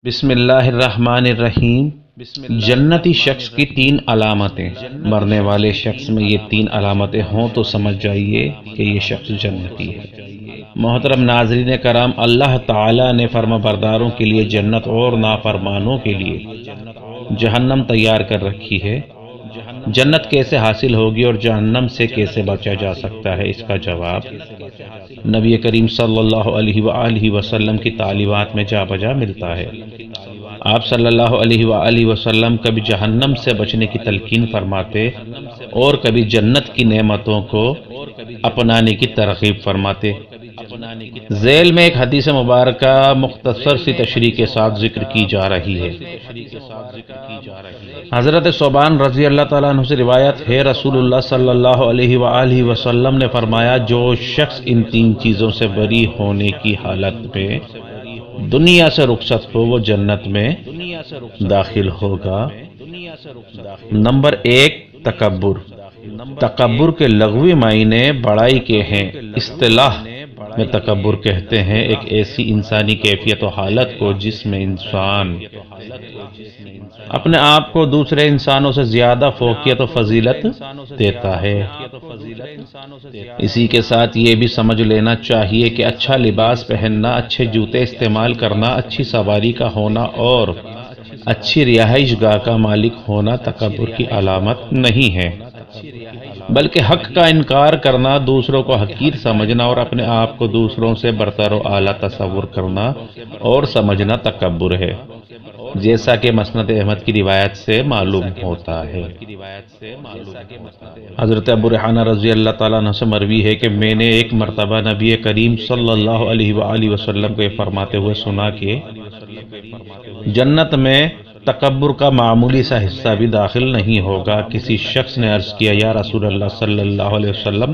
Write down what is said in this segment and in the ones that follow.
بسم اللہ الرحمن الرحیم۔ جنتی شخص کی 3 علامتیں۔ مرنے والے شخص میں یہ 3 علامتیں ہوں تو سمجھ جائیے کہ یہ شخص جنتی ہے۔ محترم ناظرین کرام، اللہ تعالیٰ نے فرما برداروں کے لیے جنت اور نافرمانوں کے لیے جہنم تیار کر رکھی ہے۔ جنت کیسے حاصل ہوگی اور جہنم سے کیسے بچا جا سکتا ہے؟ اس کا جواب نبی کریم صلی اللہ علیہ وآلہ وسلم کی تعلیمات میں جا بجا ملتا ہے۔ آپ صلی اللہ علیہ وآلہ وسلم کبھی جہنم سے بچنے کی تلقین فرماتے اور کبھی جنت کی نعمتوں کو اپنانے کی ترغیب فرماتے۔ ذیل میں ایک حدیث مبارکہ مختصر سی تشریح کے ساتھ ذکر کی جا رہی ہے۔ حضرت ثوبان رضی اللہ تعالیٰ عنہ سے روایت ہے، رسول اللہ صلی اللہ علیہ وآلہ وسلم نے فرمایا، جو شخص ان 3 چیزوں سے بری ہونے کی حالت میں دنیا سے رخصت ہو وہ جنت میں داخل ہوگا۔ نمبر 1، تکبر۔ تکبر کے لغوی معنی بڑائی کے ہیں۔ اصطلاح میں تکبر کہتے ہیں ایک ایسی انسانی کیفیت و حالت کو جس میں انسان اپنے آپ کو دوسرے انسانوں سے زیادہ فوقیت و فضیلت دیتا ہے۔ اسی کے ساتھ یہ بھی سمجھ لینا چاہیے کہ اچھا لباس پہننا، اچھے جوتے استعمال کرنا، اچھی سواری کا ہونا اور اچھی رہائش گاہ کا مالک ہونا تکبر کی علامت نہیں ہے، بلکہ حق کا انکار کرنا، دوسروں کو حقیر سمجھنا اور اپنے آپ کو دوسروں سے برتر و اعلیٰ تصور کرنا اور سمجھنا تکبر ہے، جیسا کہ مسند احمد کی روایت سے معلوم ہوتا ہے۔ حضرت ابو ریحانہ رضی اللہ تعالیٰ عنہ سے مروی ہے کہ میں نے ایک مرتبہ نبی کریم صلی اللہ علیہ وآلہ وسلم کو یہ فرماتے ہوئے سنا کہ جنت میں تکبر کا معمولی سا حصہ بھی داخل نہیں ہوگا۔ کسی شخص نے عرض کیا، یا رسول اللہ صلی اللہ علیہ وسلم،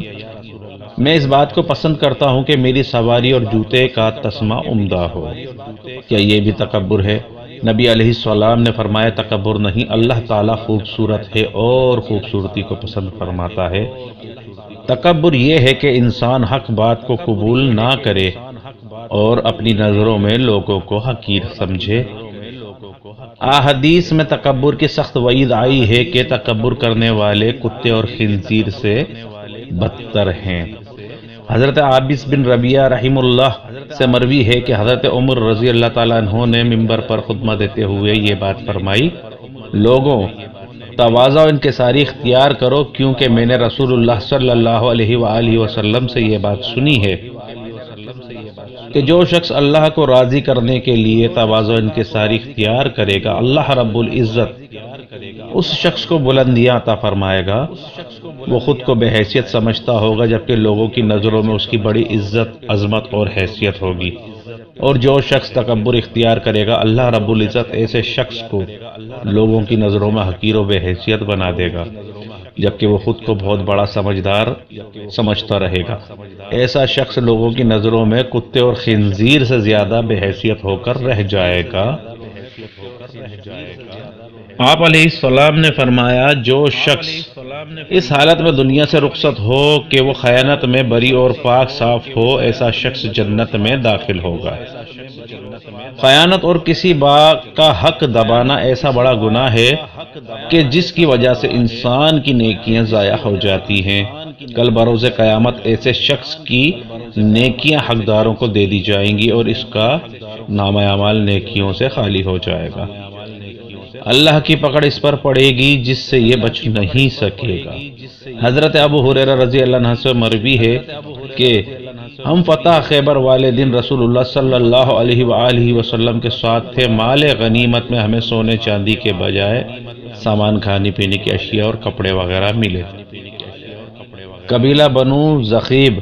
میں اس بات کو پسند کرتا ہوں کہ میری سواری اور جوتے کا تسمہ عمدہ ہو، کیا یہ بھی تکبر ہے؟ نبی علیہ السلام نے فرمایا، تکبر نہیں، اللہ تعالیٰ خوبصورت ہے اور خوبصورتی کو پسند فرماتا ہے۔ تکبر یہ ہے کہ انسان حق بات کو قبول نہ کرے اور اپنی نظروں میں لوگوں کو حقیر سمجھے۔ احادیث میں تکبر کی سخت وعید آئی ہے کہ تکبر کرنے والے کتے اور خنزیر سے بدتر ہیں۔ حضرت عابس بن ربیعہ رحم اللہ سے مروی ہے کہ حضرت عمر رضی اللہ تعالیٰ عنہ نے ممبر پر خطبہ دیتے ہوئے یہ بات فرمائی، لوگوں، تواضع و انکساری اختیار کرو، کیونکہ میں نے رسول اللہ صلی اللہ علیہ وآلہ وسلم سے یہ بات سنی ہے کہ جو شخص اللہ کو راضی کرنے کے لیے تواضع و انکساری اختیار کرے گا، اللہ رب العزت اس شخص کو بلندیاں عطا فرمائے گا۔ وہ خود کو بے حیثیت سمجھتا ہوگا، جبکہ لوگوں کی نظروں میں اس کی بڑی عزت، عظمت اور حیثیت ہوگی۔ اور جو شخص تکبر اختیار کرے گا، اللہ رب العزت ایسے شخص کو لوگوں کی نظروں میں حقیر و بے حیثیت بنا دے گا، جبکہ وہ خود کو بہت بڑا سمجھدار سمجھتا رہے گا۔ ایسا شخص لوگوں کی نظروں میں کتے اور خنزیر سے زیادہ بے حیثیت ہو کر رہ جائے گا۔ آپ علیہ السلام نے فرمایا، جو شخص اس حالت میں دنیا سے رخصت ہو کہ وہ خیانت میں بری اور پاک صاف ہو، ایسا شخص جنت میں داخل ہوگا۔ خیانت اور کسی کا حق دبانا ایسا بڑا گناہ ہے کہ جس کی وجہ سے انسان کی نیکیاں ضائع ہو جاتی ہیں۔ کل بروز قیامت ایسے شخص کی نیکیاں حقداروں کو دے دی جائیں گی اور اس کا نامہ اعمال نیکیوں سے خالی ہو جائے گا۔ اللہ کی پکڑ اس پر پڑے گی جس سے یہ بچ نہیں سکے گا۔ حضرت ابو ہریرہ رضی اللہ عنہ سے مروی ہے کہ ہم فتح خیبر والے دن رسول اللہ صلی اللہ علیہ وآلہ وسلم کے ساتھ تھے۔ مال غنیمت میں ہمیں سونے چاندی کے بجائے سامان کھانے پینے کی اشیاء اور کپڑے وغیرہ ملے۔ قبیلہ بنو زخیب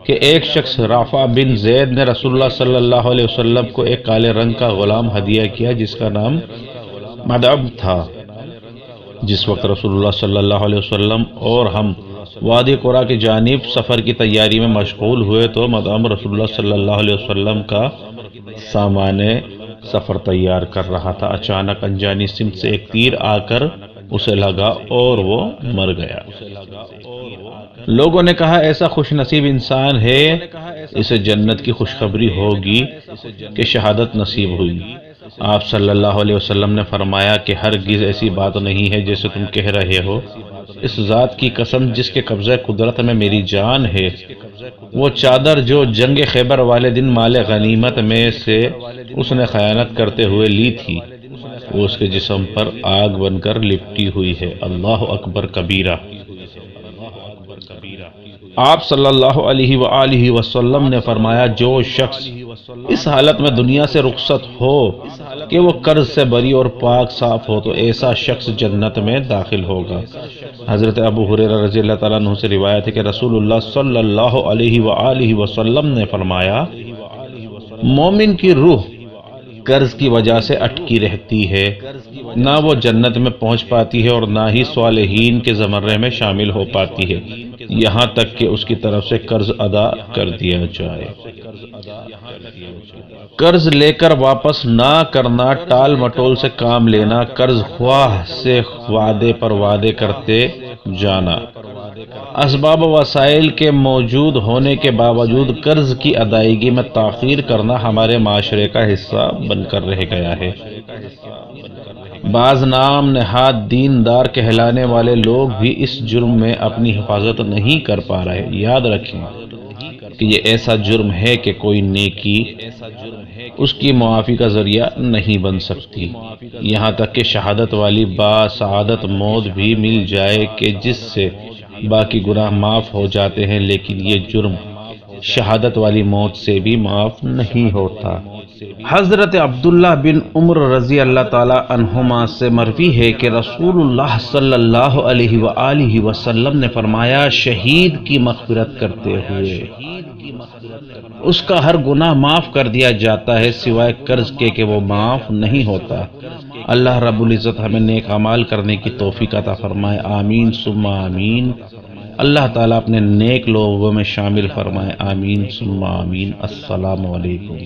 کہ ایک شخص رافع بن زید نے رسول اللہ صلی اللہ علیہ وسلم کو ایک کالے رنگ کا غلام ہدیہ کیا جس کا نام مدعم تھا۔ جس وقت رسول اللہ صلی اللہ علیہ وسلم اور ہم وادی قرا کی جانب سفر کی تیاری میں مشغول ہوئے تو مدعم رسول اللہ صلی اللہ علیہ وسلم کا سامان سفر تیار کر رہا تھا۔ اچانک انجانی سمت سے ایک تیر آ کر اسے لگا اور وہ مر گیا۔ لوگوں نے کہا، ایسا خوش نصیب انسان ہے، اسے جنت کی خوشخبری ہوگی کہ شہادت نصیب ہوئی۔ آپ صلی اللہ علیہ وسلم نے فرمایا کہ ہرگز ایسی بات نہیں ہے جیسے تم کہہ رہے ہو، اس ذات کی قسم جس کے قبضہ قدرت میں میری جان ہے، وہ چادر جو جنگ خیبر والے دن مال غنیمت میں سے اس نے خیانت کرتے ہوئے لی تھی، وہ اس کے جسم پر آگ بن کر لپٹی ہوئی ہے۔ اللہ اکبر کبیرہ۔ آپ صلی اللہ علیہ وآلہ وسلم نے فرمایا، جو شخص اس حالت میں دنیا سے رخصت ہو کہ وہ قرض سے بری اور پاک صاف ہو تو ایسا شخص جنت میں داخل ہوگا۔ حضرت ابو ہریرہ رضی اللہ تعالیٰ عنہ سے روایت ہے کہ رسول اللہ صلی اللہ علیہ وآلہ وسلم نے فرمایا، مومن کی روح قرض کی وجہ سے اٹکی رہتی ہے، نہ وہ جنت میں پہنچ پاتی ہے اور نہ ہی صالحین کے زمرے میں شامل ہو پاتی ہے، یہاں تک کہ اس کی طرف سے قرض ادا کر دیا جائے۔ قرض لے کر واپس نہ کرنا، ٹال مٹول سے کام لینا، قرض خواہ سے وعدے پر وعدے کرتے جانا، اسباب و وسائل کے موجود ہونے کے باوجود قرض کی ادائیگی میں تاخیر کرنا ہمارے معاشرے کا حصہ بن کر رہ گیا ہے۔ بعض نام نہاد دیندار کہلانے والے لوگ بھی اس جرم میں اپنی حفاظت نہیں کر پا رہے۔ یاد رکھیں کہ یہ ایسا جرم ہے کہ کوئی نیکی اس کی معافی کا ذریعہ نہیں بن سکتی، یہاں تک کہ شہادت والی سعادت موت بھی مل جائے کہ جس سے باقی گناہ معاف ہو جاتے ہیں، لیکن یہ جرم شہادت والی موت سے بھی معاف نہیں ہوتا۔ حضرت عبداللہ بن عمر رضی اللہ تعالی عنہما سے مروی ہے کہ رسول اللہ صلی اللہ علیہ وآلہ وسلم نے فرمایا، شہید کی مغفرت کرتے ہوئے اس کا ہر گناہ معاف کر دیا جاتا ہے سوائے قرض کے کہ وہ معاف نہیں ہوتا۔ اللہ رب العزت ہمیں نیک اعمال کرنے کی توفیق عطا فرمائے، آمین ثم آمین۔ اللہ تعالیٰ اپنے نیک لوگوں میں شامل فرمائے، آمین ثم آمین۔ السلام علیکم۔